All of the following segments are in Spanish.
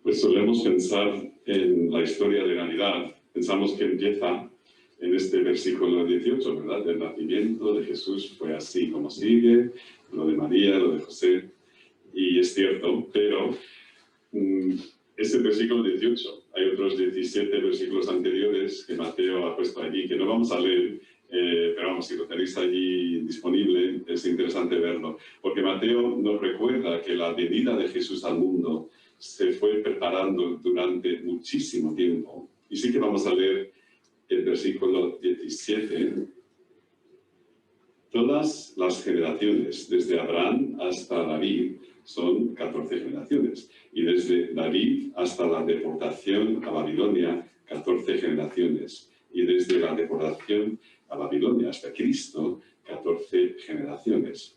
Pues solemos pensar en la historia de Navidad, pensamos que empieza en este versículo 18, ¿verdad? El nacimiento de Jesús fue así como sigue, lo de María, lo de José, y es cierto, pero este versículo 18, hay otros 17 versículos anteriores que Mateo ha puesto allí, que no vamos a leer, pero vamos, si lo tenéis allí disponible, es interesante verlo, porque Mateo nos recuerda que la venida de Jesús al mundo se fue preparando durante muchísimo tiempo. Y sí que vamos a leer el versículo 17. Todas las generaciones, desde Abraham hasta David, son 14 generaciones. Y desde David hasta la deportación a Babilonia, 14 generaciones. Y desde la deportación a Babilonia hasta Cristo, 14 generaciones.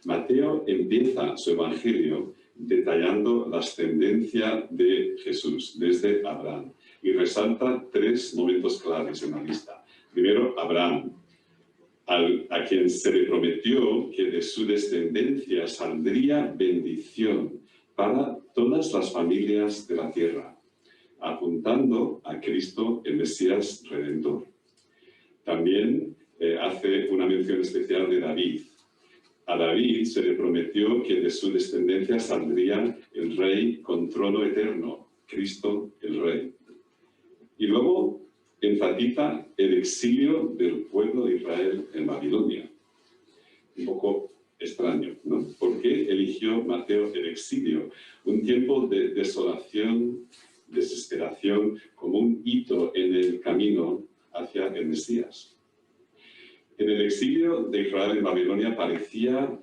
Mateo empieza su evangelio detallando la ascendencia de Jesús desde Abraham y resalta 3 momentos claves en la lista. Primero, Abraham, a quien se le prometió que de su descendencia saldría bendición para todas las familias de la tierra, apuntando a Cristo, el Mesías Redentor. También hace una mención especial de David. A David se le prometió que de su descendencia saldría el Rey con trono eterno, Cristo el Rey. Y luego enfatiza el exilio del pueblo de Israel en Babilonia. Un poco extraño, ¿no? ¿Por qué eligió Mateo el exilio? Un tiempo de desolación, desesperación, como un hito en el camino hacia el Mesías. En el exilio de Israel en Babilonia parecía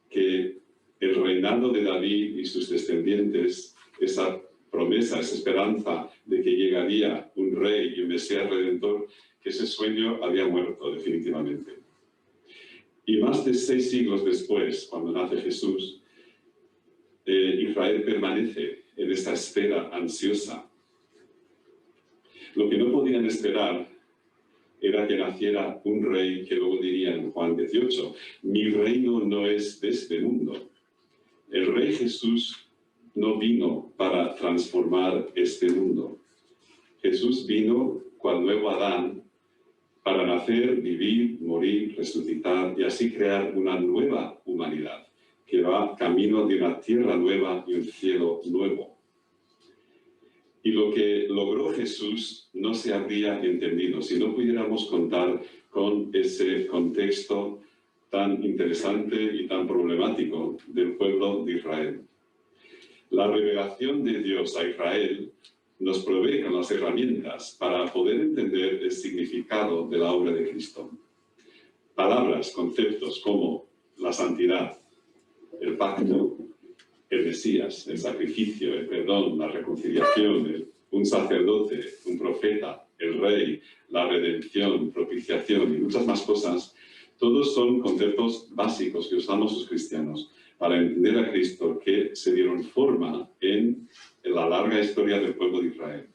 que el reinado de David y sus descendientes, esa promesa, esa esperanza de que llegaría un rey y un Mesías Redentor, que ese sueño había muerto definitivamente. Y más de 6 siglos después, cuando nace Jesús, Israel permanece en esta espera ansiosa. Lo que no podían esperar era que naciera un rey que luego diría en Juan 18, mi reino no es de este mundo. El rey Jesús no vino para transformar este mundo. Jesús vino cual nuevo Adán para nacer, vivir, morir, resucitar y así crear una nueva humanidad que va camino de una tierra nueva y un cielo nuevo. Y lo que logró Jesús no se habría entendido si no pudiéramos contar con ese contexto tan interesante y tan problemático del pueblo de Israel. La revelación de Dios a Israel nos provee con las herramientas para poder entender el significado de la obra de Cristo. Palabras, conceptos como la santidad, el pacto, el Mesías, el sacrificio, el perdón, la reconciliación, un sacerdote, un profeta, el rey, la redención, propiciación y muchas más cosas, todos son conceptos básicos que usamos los cristianos para entender a Cristo que se dieron forma en la larga historia del pueblo de Israel.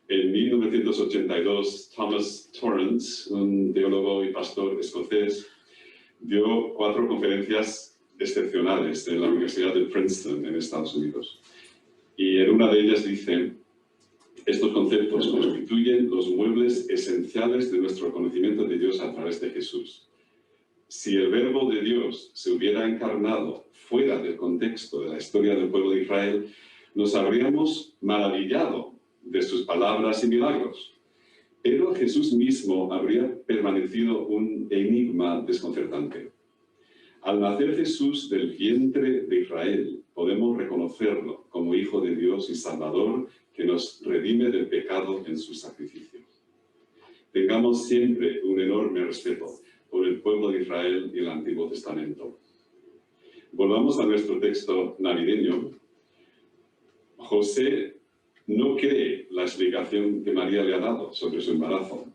En 1982, Thomas Torrance, un teólogo y pastor escocés, dio 4 conferencias excepcionales en la Universidad de Princeton, en Estados Unidos. Y en una de ellas dice, estos conceptos constituyen los muebles esenciales de nuestro conocimiento de Dios a través de Jesús. Si el verbo de Dios se hubiera encarnado fuera del contexto de la historia del pueblo de Israel, nos habríamos maravillado de sus palabras y milagros. Pero Jesús mismo habría permanecido un enigma desconcertante. Al nacer Jesús del vientre de Israel, podemos reconocerlo como Hijo de Dios y Salvador que nos redime del pecado en su sacrificio. Tengamos siempre un enorme respeto por el pueblo de Israel y el Antiguo Testamento. Volvamos a nuestro texto navideño. José no cree la explicación que María le ha dado sobre su embarazo,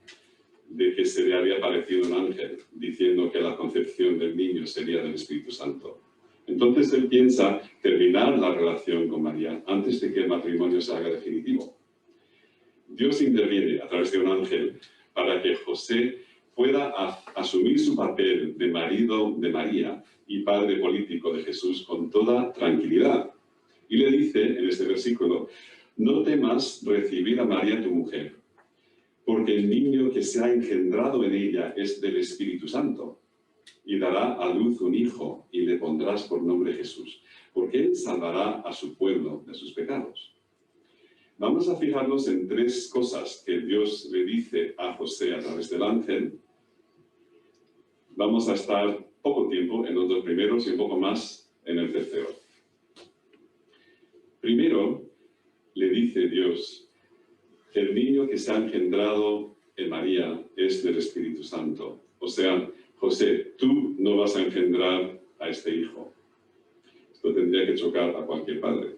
de que se le había aparecido un ángel diciendo que la concepción del niño sería del Espíritu Santo. Entonces él piensa terminar la relación con María antes de que el matrimonio se haga definitivo. Dios interviene a través de un ángel para que José pueda asumir su papel de marido de María y padre político de Jesús con toda tranquilidad. Y le dice en este versículo, no temas recibir a María tu mujer, porque el niño que se ha engendrado en ella es del Espíritu Santo, y dará a luz un hijo, y le pondrás por nombre Jesús, porque él salvará a su pueblo de sus pecados. Vamos a fijarnos en tres cosas que Dios le dice a José a través del ángel. Vamos a estar poco tiempo en los dos primeros y un poco más en el tercero. Primero, le dice Dios, el niño que se ha engendrado en María es del Espíritu Santo. O sea, José, tú no vas a engendrar a este hijo. Esto tendría que chocar a cualquier padre.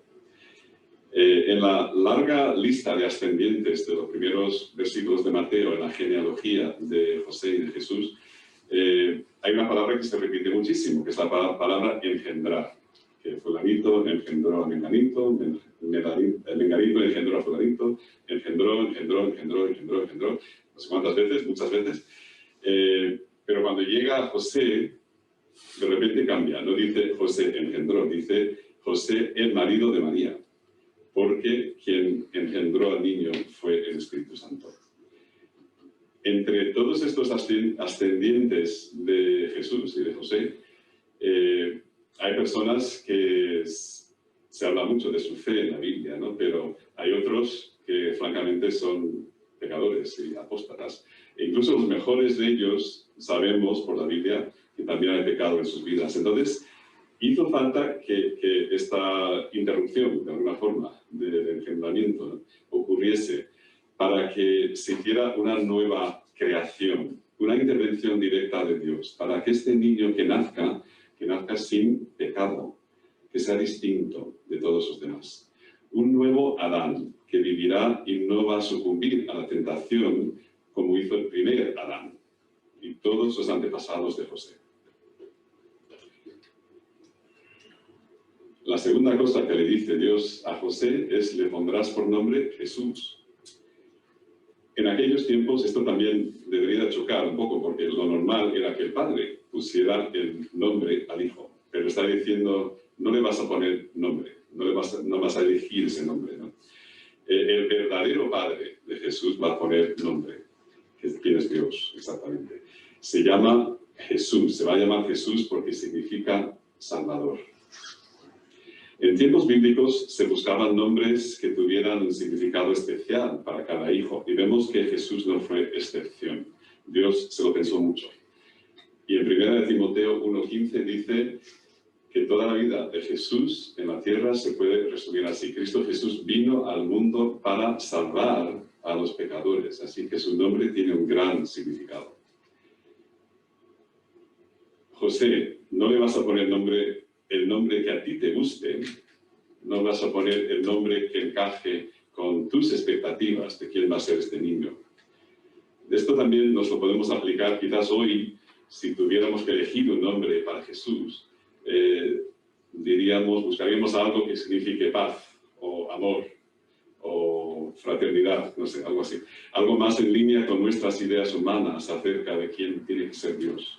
En la larga lista de ascendientes de los primeros versículos de Mateo, en la genealogía de José y de Jesús, hay una palabra que se repite muchísimo, que es la palabra engendrar. Que fulanito engendró a menganito, el menganito engendró a fulanito, engendró, no sé cuántas veces, muchas veces. Pero cuando llega a José, de repente cambia. No dice José engendró, dice José el marido de María. Porque quien engendró al niño fue el Espíritu Santo. Entre todos estos ascendientes de Jesús y de José, hay personas que se habla mucho de su fe en la Biblia, ¿no? Pero hay otros que francamente son pecadores y apóstatas. E incluso los mejores de ellos sabemos por la Biblia que también hay pecado en sus vidas. Entonces, hizo falta que esta interrupción, de alguna forma, del engendramiento, ¿no?, ocurriese para que se hiciera una nueva creación, una intervención directa de Dios, para que este niño que nazca sin pecado, que sea distinto de todos los demás. Un nuevo Adán que vivirá y no va a sucumbir a la tentación como hizo el primer Adán y todos los antepasados de José. La segunda cosa que le dice Dios a José es, le pondrás por nombre Jesús. En aquellos tiempos esto también debería chocar un poco, porque lo normal era que el padre pusiera el nombre al hijo, pero está diciendo, no le vas a poner nombre, no vas a elegir ese nombre, ¿no? El verdadero padre de Jesús va a poner nombre, ¿quién es Dios exactamente? Se llama Jesús, se va a llamar Jesús porque significa Salvador. En tiempos bíblicos se buscaban nombres que tuvieran un significado especial para cada hijo, y vemos que Jesús no fue excepción. Dios se lo pensó mucho. Y en 1 Timoteo 1:15 dice que toda la vida de Jesús en la tierra se puede resumir así. Cristo Jesús vino al mundo para salvar a los pecadores, así que su nombre tiene un gran significado. José, no le vas a poner el nombre que a ti te guste, no vas a poner el nombre que encaje con tus expectativas de quién va a ser este niño. Esto también nos lo podemos aplicar quizás hoy, si tuviéramos que elegir un nombre para Jesús, buscaríamos algo que signifique paz, o amor, o fraternidad, no sé, algo así. Algo más en línea con nuestras ideas humanas acerca de quién tiene que ser Dios.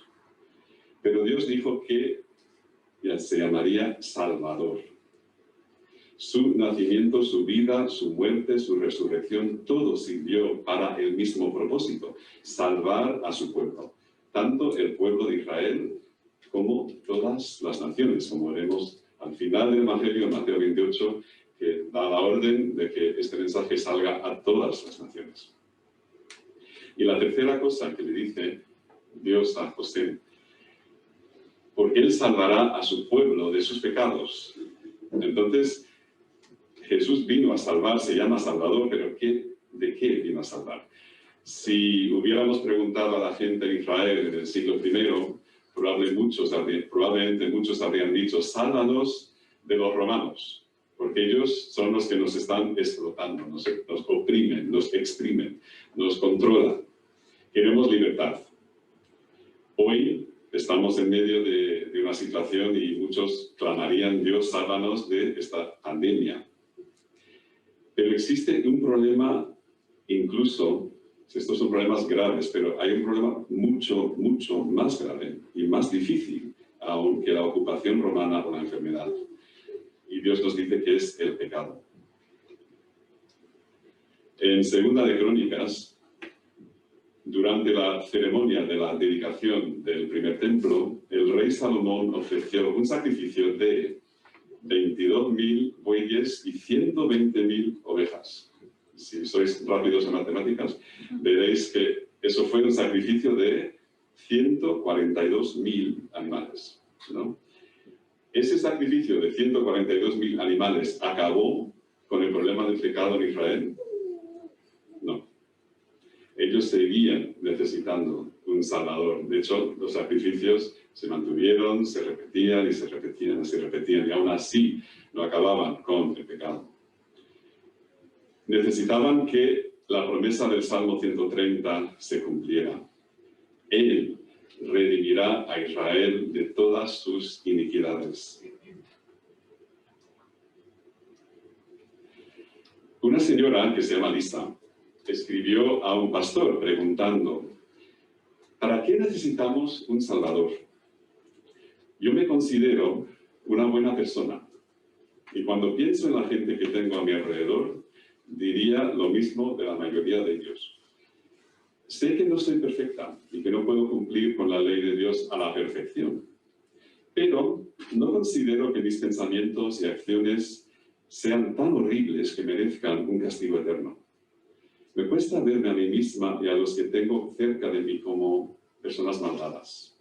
Pero Dios dijo que se llamaría Salvador. Su nacimiento, su vida, su muerte, su resurrección, todo sirvió para el mismo propósito, salvar a su pueblo. Tanto el pueblo de Israel como todas las naciones, como veremos al final del Evangelio, en Mateo 28, que da la orden de que este mensaje salga a todas las naciones. Y la tercera cosa que le dice Dios a José, porque él salvará a su pueblo de sus pecados. Entonces, Jesús vino a salvar, se llama Salvador, pero ¿de qué vino a salvar? Si hubiéramos preguntado a la gente de Israel en el siglo I, probablemente muchos habrían dicho, sálvanos de los romanos, porque ellos son los que nos están explotando, nos oprimen, nos exprimen, nos controlan. Queremos libertad. Hoy estamos en medio de una situación y muchos clamarían, Dios, sálvanos de esta pandemia. Pero existe un problema, incluso, estos son problemas graves, pero hay un problema mucho, mucho más grave y más difícil aún que la ocupación romana o la enfermedad. y Dios nos dice que es el pecado. En Segunda de Crónicas, durante la ceremonia de la dedicación del primer templo, el rey Salomón ofreció un sacrificio de 22.000 bueyes y 120.000 ovejas. Si sois rápidos en matemáticas, veréis que eso fue un sacrificio de 142.000 animales, ¿no? Ese sacrificio de 142.000 animales acabó con el problema del pecado en Israel. No. Ellos seguían necesitando un Salvador. De hecho, los sacrificios se mantuvieron, se repetían y se repetían y se repetían, y aún así no acababan con el pecado. Necesitaban que la promesa del Salmo 130 se cumpliera. Él redimirá a Israel de todas sus iniquidades. Una señora que se llama Lisa escribió a un pastor preguntando: ¿para qué necesitamos un Salvador? Yo me considero una buena persona y cuando pienso en la gente que tengo a mi alrededor, diría lo mismo de la mayoría de ellos. Sé que no soy perfecta y que no puedo cumplir con la ley de Dios a la perfección, pero no considero que mis pensamientos y acciones sean tan horribles que merezcan un castigo eterno. Me cuesta verme a mí misma y a los que tengo cerca de mí como personas malvadas.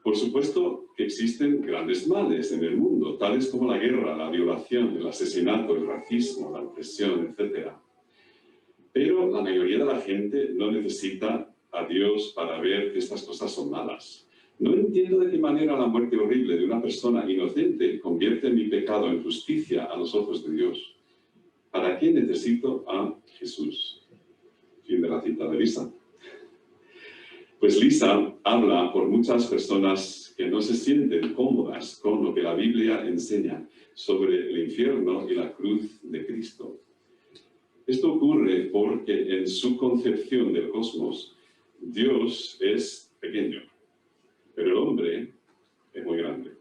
Por supuesto que existen grandes males en el mundo, tales como la guerra, la violación, el asesinato, el racismo, la opresión, etc. Pero la mayoría de la gente no necesita a Dios para ver que estas cosas son malas. No entiendo de qué manera la muerte horrible de una persona inocente convierte mi pecado en justicia a los ojos de Dios. ¿Para qué necesito a Jesús? Fin de la cita de Lisa. Pues Lisa habla por muchas personas que no se sienten cómodas con lo que la Biblia enseña sobre el infierno y la cruz de Cristo. Esto ocurre porque en su concepción del cosmos, Dios es pequeño, pero el hombre es muy grande.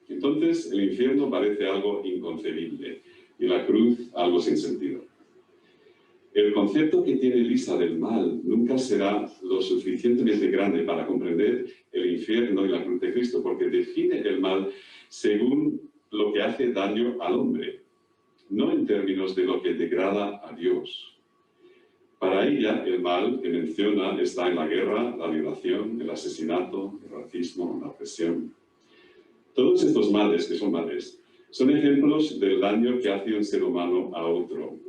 Entonces el infierno parece algo inconcebible y la cruz algo sin sentido. El concepto que tiene Lisa del mal nunca será lo suficientemente grande para comprender el infierno y la cruz de Cristo, porque define el mal según lo que hace daño al hombre, no en términos de lo que degrada a Dios. Para ella, el mal que menciona está en la guerra, la violación, el asesinato, el racismo, la opresión. Todos estos males, que son males, son ejemplos del daño que hace un ser humano a otro.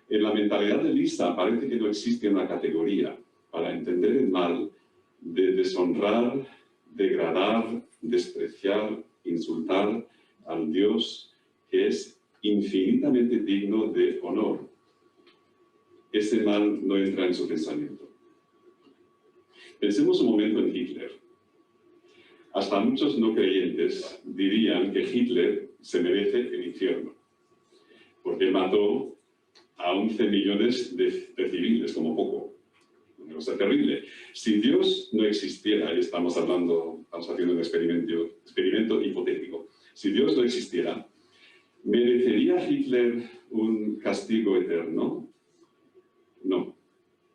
En la mentalidad de Lisa parece que no existe una categoría para entender el mal de deshonrar, degradar, despreciar, insultar al Dios que es infinitamente digno de honor. Ese mal no entra en su pensamiento. Pensemos un momento en Hitler. Hasta muchos no creyentes dirían que Hitler se merece el infierno, porque mató a 11 millones de civiles, como poco. Una cosa terrible. Si Dios no existiera, y estamos haciendo un experimento hipotético, si Dios no existiera, ¿merecería Hitler un castigo eterno? No,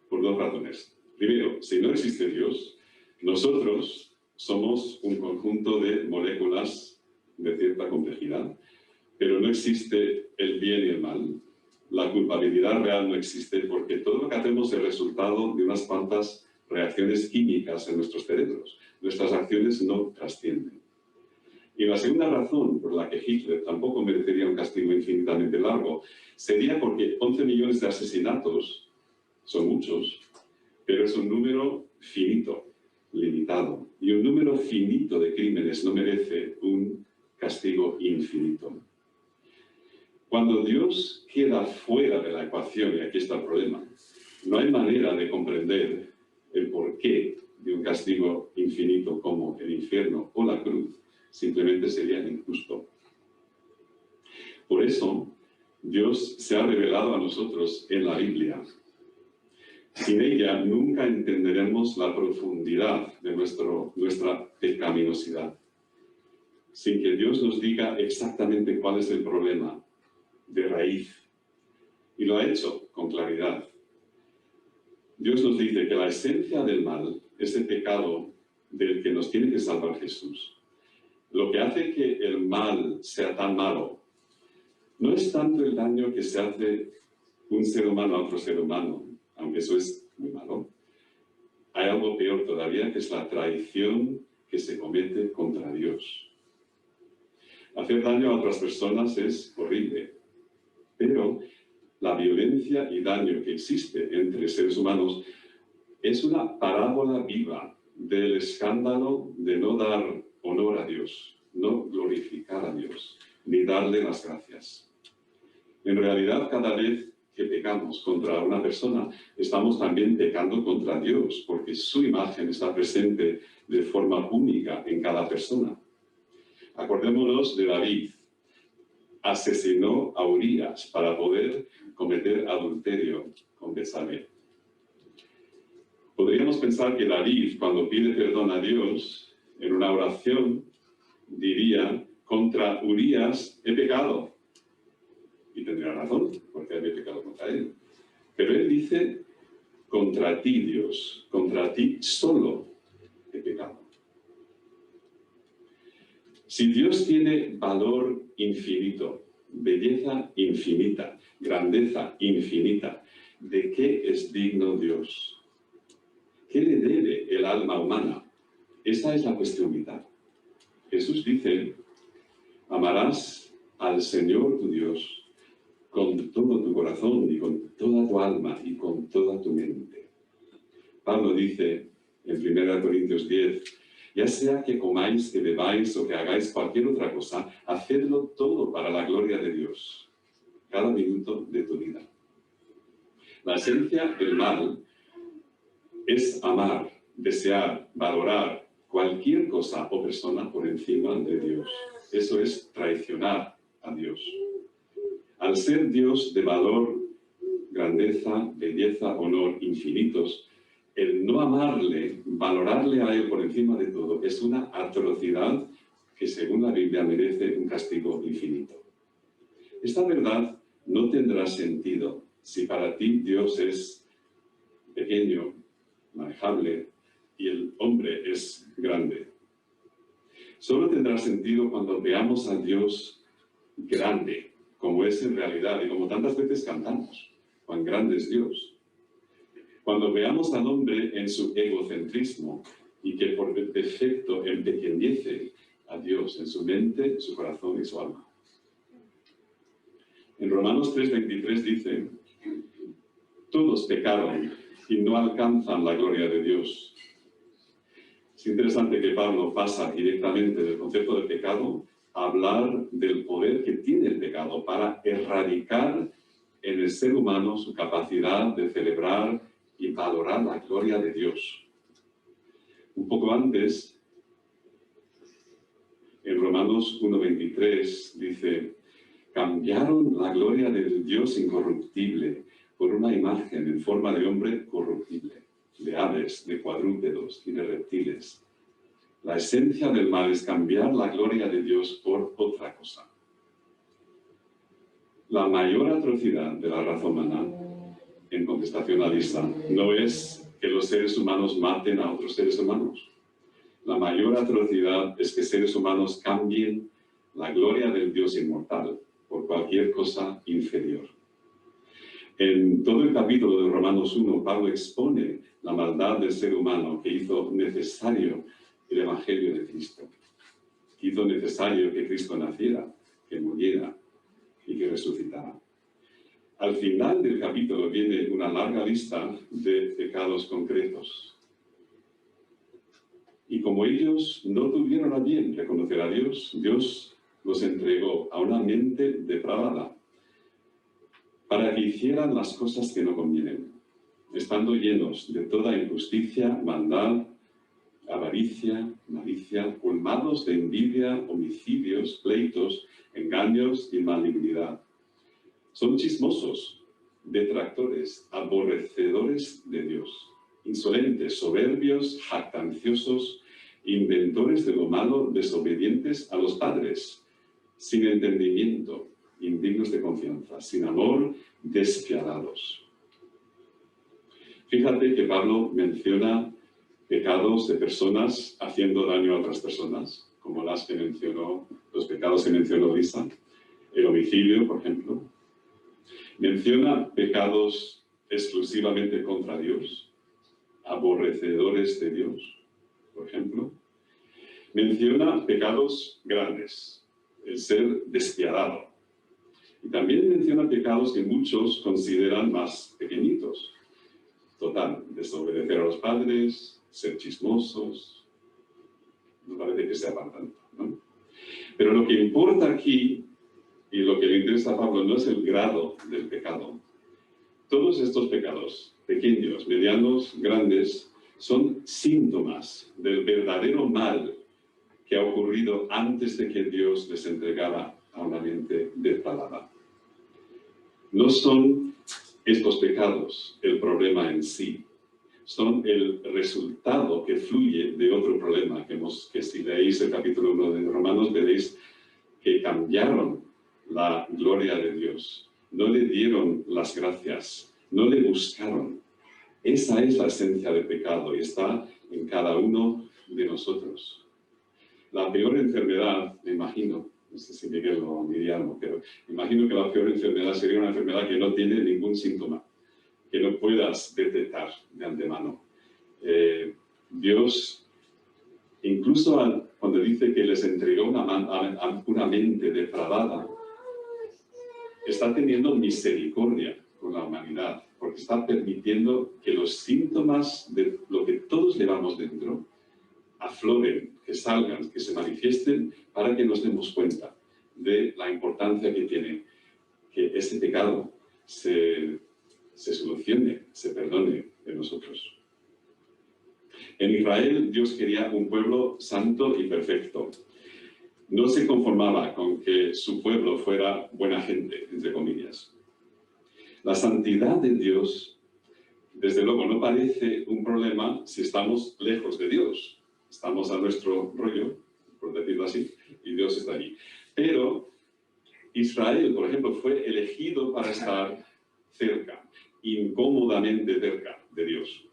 por dos razones. Primero, si no existe Dios, nosotros somos un conjunto de moléculas de cierta complejidad, pero no existe el bien y el mal. La culpabilidad real no existe porque todo lo que hacemos es resultado de unas cuantas reacciones químicas en nuestros cerebros. Nuestras acciones no trascienden. Y la segunda razón por la que Hitler tampoco merecería un castigo infinitamente largo sería porque 11 millones de asesinatos son muchos, pero es un número finito, limitado. Y un número finito de crímenes no merece un castigo infinito. Cuando Dios queda fuera de la ecuación, y aquí está el problema, no hay manera de comprender el porqué de un castigo infinito como el infierno o la cruz, simplemente sería injusto. Por eso, Dios se ha revelado a nosotros en la Biblia. Sin ella nunca entenderemos la profundidad de nuestra pecaminosidad. sin que Dios nos diga exactamente cuál es el problema de raíz. Y lo ha hecho con claridad. Dios nos dice que la esencia del mal es el pecado del que nos tiene que salvar Jesús. Lo que hace que el mal sea tan malo no es tanto el daño que se hace un ser humano a otro ser humano, aunque eso es muy malo. Hay algo peor todavía, que es la traición que se comete contra Dios. Hacer daño a otras personas es horrible, pero la violencia y daño que existe entre seres humanos es una parábola viva del escándalo de no dar honor a Dios, no glorificar a Dios, ni darle las gracias. En realidad, cada vez que pecamos contra una persona, estamos también pecando contra Dios, porque su imagen está presente de forma única en cada persona. Acordémonos de David. Asesinó a Urías para poder cometer adulterio con Betsabé. Podríamos pensar que David, cuando pide perdón a Dios en una oración, diría: contra Urías he pecado. Y tendría razón, porque había pecado contra él. Pero él dice: contra ti, Dios, contra ti solo he pecado. Si Dios tiene valor infinito, belleza infinita, grandeza infinita, ¿de qué es digno Dios? ¿Qué le debe el alma humana? Esa es la cuestión vital. Jesús dice: amarás al Señor tu Dios con todo tu corazón y con toda tu alma y con toda tu mente. Pablo dice en 1 Corintios 10, ya sea que comáis, que bebáis o que hagáis cualquier otra cosa, hacedlo todo para la gloria de Dios, cada minuto de tu vida. La esencia del mal es amar, desear, valorar cualquier cosa o persona por encima de Dios. Eso es traicionar a Dios. Al ser Dios de valor, grandeza, belleza, honor infinitos, el no amarle, valorarle a Él por encima de todo, es una atrocidad que, según la Biblia, merece un castigo infinito. Esta verdad no tendrá sentido si para ti Dios es pequeño, manejable, y el hombre es grande. Solo tendrá sentido cuando veamos a Dios grande, como es en realidad, y como tantas veces cantamos: cuán grande es Dios. Cuando veamos al hombre en su egocentrismo y que por defecto empequeñece a Dios en su mente, su corazón y su alma. En Romanos 3:23 dice: todos pecaron y no alcanzan la gloria de Dios. Es interesante que Pablo pasa directamente del concepto de pecado a hablar del poder que tiene el pecado para erradicar en el ser humano su capacidad de celebrar y valorar la gloria de Dios. Un poco antes, en Romanos 1:23 dice: cambiaron la gloria del Dios incorruptible por una imagen en forma de hombre corruptible, de aves, de cuadrúpedos y de reptiles. La esencia del mal es cambiar la gloria de Dios por otra cosa. La mayor atrocidad de la raza humana, en contestación a Lisa, no es que los seres humanos maten a otros seres humanos. La mayor atrocidad es que seres humanos cambien la gloria del Dios inmortal por cualquier cosa inferior. En todo el capítulo de Romanos 1, Pablo expone la maldad del ser humano que hizo necesario el Evangelio de Cristo. Hizo necesario que Cristo naciera, que muriera y que resucitara. Al final del capítulo viene una larga lista de pecados concretos. Y como ellos no tuvieron a bien reconocer a Dios, Dios los entregó a una mente depravada para que hicieran las cosas que no convienen, estando llenos de toda injusticia, maldad, avaricia, malicia, colmados de envidia, homicidios, pleitos, engaños y malignidad. Son chismosos, detractores, aborrecedores de Dios, insolentes, soberbios, jactanciosos, inventores de lo malo, desobedientes a los padres, sin entendimiento, indignos de confianza, sin amor, despiadados. Fíjate que Pablo menciona pecados de personas haciendo daño a otras personas, como los pecados que mencionó Lisa, el homicidio, por ejemplo. Menciona pecados exclusivamente contra Dios, aborrecedores de Dios, por ejemplo. Menciona pecados grandes, el ser despiadado. Y también menciona pecados que muchos consideran más pequeñitos. Total, desobedecer a los padres, ser chismosos, no parece que sea para tanto, ¿no? Pero lo que importa aquí, y lo que le interesa a Pablo, no es el grado del pecado. Todos estos pecados, pequeños, medianos, grandes, son síntomas del verdadero mal que ha ocurrido antes de que Dios les entregara a una mente depravada. No son estos pecados el problema en sí, son el resultado que fluye de otro problema, que si leéis el capítulo 1 de Romanos veréis que cambiaron la gloria de Dios, no le dieron las gracias, no le buscaron. Esa es la esencia del pecado y está en cada uno de nosotros. La peor enfermedad, me imagino, no sé si Miguel o Miriam, pero imagino que la peor enfermedad sería una enfermedad que no tiene ningún síntoma, que no puedas detectar de antemano. Dios, incluso cuando dice que les entregó una mente depravada, está teniendo misericordia con la humanidad, porque está permitiendo que los síntomas de lo que todos llevamos dentro afloren, que salgan, que se manifiesten, para que nos demos cuenta de la importancia que tiene que ese pecado se solucione, se perdone de nosotros. En Israel, Dios quería un pueblo santo y perfecto. No se conformaba con que su pueblo fuera buena gente, entre comillas. La santidad de Dios, desde luego, no parece un problema si estamos lejos de Dios. Estamos a nuestro rollo, por decirlo así, y Dios está allí. Pero Israel, por ejemplo, fue elegido para estar cerca, incómodamente cerca de Dios.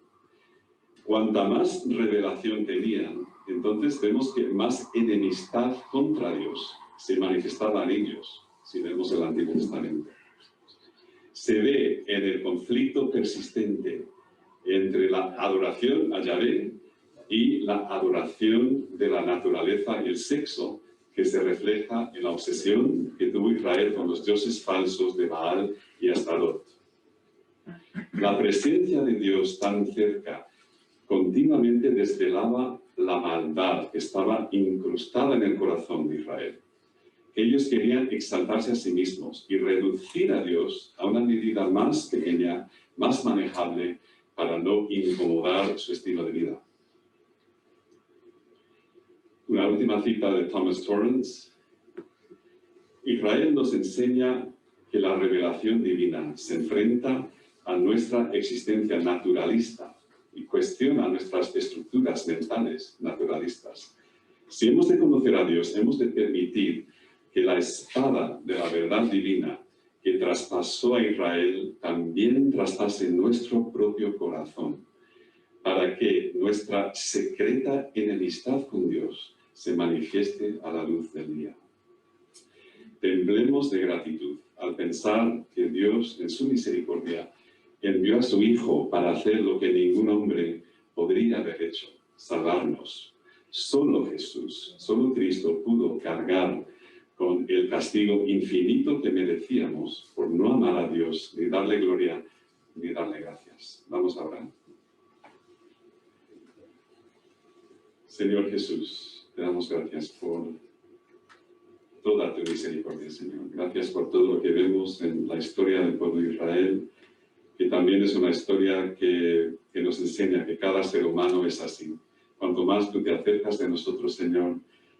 Cuanta más revelación tenían, entonces vemos que más enemistad contra Dios se manifestaba en ellos, si vemos el Antiguo Testamento. Se ve en el conflicto persistente entre la adoración a Yahvé y la adoración de la naturaleza y el sexo, que se refleja en la obsesión que tuvo Israel con los dioses falsos de Baal y Astarot. La presencia de Dios tan cerca continuamente desvelaba la maldad que estaba incrustada en el corazón de Israel. Ellos querían exaltarse a sí mismos y reducir a Dios a una medida más pequeña, más manejable, para no incomodar su estilo de vida. Una última cita de Thomas Torrance. Israel nos enseña que la revelación divina se enfrenta a nuestra existencia naturalista y cuestiona nuestras estructuras mentales naturalistas. Si hemos de conocer a Dios, hemos de permitir que la espada de la verdad divina que traspasó a Israel también traspase nuestro propio corazón, para que nuestra secreta enemistad con Dios se manifieste a la luz del día. Temblemos de gratitud al pensar que Dios, en su misericordia, envió a su Hijo para hacer lo que ningún hombre podría haber hecho, salvarnos. Solo Jesús, solo Cristo pudo cargar con el castigo infinito que merecíamos por no amar a Dios, ni darle gloria, ni darle gracias. Vamos a orar. Señor Jesús, te damos gracias por toda tu misericordia, Señor. Gracias por todo lo que vemos en la historia del pueblo de Israel, que también es una historia que nos enseña que cada ser humano es así. Cuanto más tú te acercas de nosotros, Señor,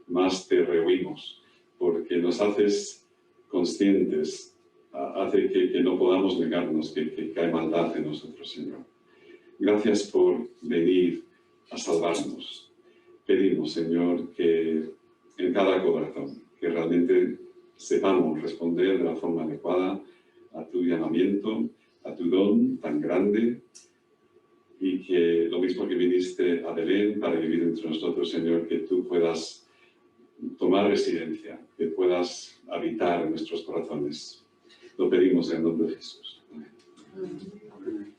más te rehuimos, porque nos haces conscientes, hace que no podamos negarnos que hay maldad en nosotros, Señor. Gracias por venir a salvarnos. pedimos, Señor, que en cada corazón, que realmente sepamos responder de la forma adecuada a tu llamamiento, a tu don tan grande, y que lo mismo que viniste a Belén para vivir entre nosotros, Señor, que tú puedas tomar residencia, que puedas habitar en nuestros corazones. Lo pedimos en el nombre de Jesús. Amén.